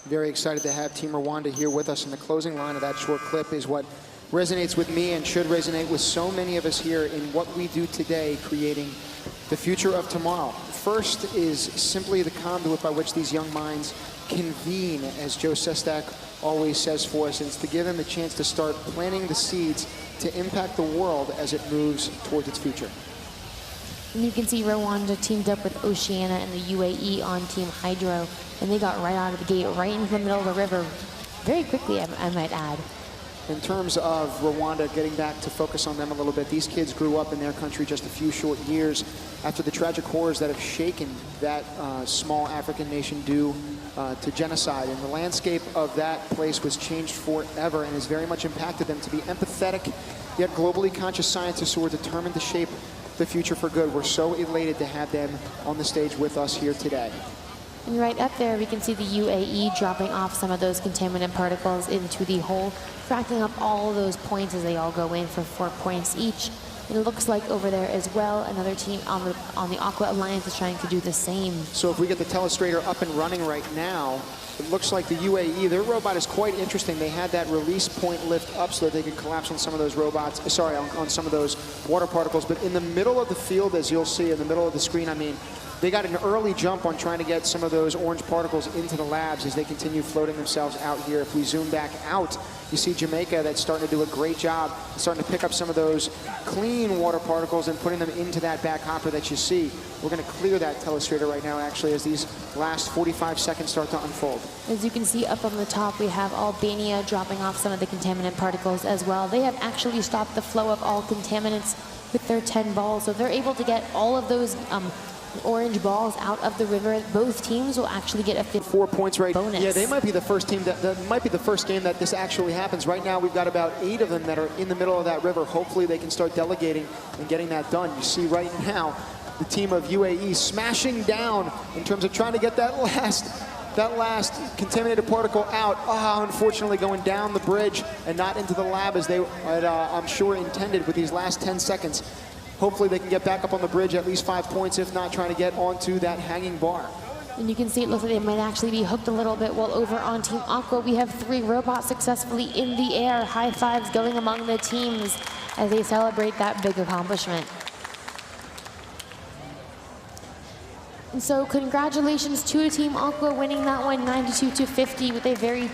Very excited to have Team Rwanda here with us, and the closing line of that short clip is what resonates with me and should resonate with so many of us here in what we do today, creating the future of tomorrow. First is simply the conduit by which these young minds convene, as Joe Sestak always says for us, and it's to give them the chance to start planting the seeds to impact the world as it moves towards its future. And you can see Rwanda teamed up with Oceania and the UAE on Team Hydro, and they got right out of the gate, right into the middle of the river, very quickly, I might add. In terms of Rwanda, getting back to focus on them a little bit, these kids grew up in their country just a few short years after the tragic horrors that have shaken that small African nation due to genocide. And the landscape of that place was changed forever and has very much impacted them. To be empathetic, yet globally conscious scientists who are determined to shape the future for good. We're so elated to have them on the stage with us here today. And right up there, we can see the UAE dropping off some of those contaminant particles into the hole, cracking up all those points as they all go in for 4 points each. And it looks like over there as well, another team on the Aqua Alliance is trying to do the same. So if we get the telestrator up and running right now, it looks like the UAE, their robot is quite interesting. They had that release point lift up so that they could collapse on some of those robots, sorry, on some of those water particles. But in the middle of the field, as you'll see, in the middle of the screen, I mean, they got an early jump on trying to get some of those orange particles into the labs as they continue floating themselves out here. If we zoom back out, you see Jamaica that's starting to do a great job, starting to pick up some of those clean water particles and putting them into that back hopper that you see. We're going to clear that telestrator right now, actually, as these last 45 seconds start to unfold. As you can see up on the top, we have Albania dropping off some of the contaminant particles as well. They have actually stopped the flow of all contaminants with their 10 balls, so they're able to get all of those orange balls out of the river. Both teams will actually get a 4 points right bonus. Yeah, they might be the first team that might be the first game that this actually happens. Right now we've got about 8 of them that are in the middle of that river. Hopefully they can start delegating and getting that done. You see right now the team of UAE smashing down in terms of trying to get that last contaminated particle out. Unfortunately going down the bridge and not into the lab as they had, I'm sure, intended with these last 10 seconds. Hopefully they can get back up on the bridge, at least 5 points, if not trying to get onto that hanging bar. And you can see it looks like they might actually be hooked a little bit. While over on Team Aqua, we have 3 robots successfully in the air. High fives going among the teams as they celebrate that big accomplishment. And so congratulations to Team Aqua winning that one 92-50 with a very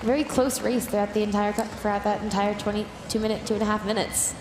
very close race throughout that entire 22 minutes, 2.5 minutes.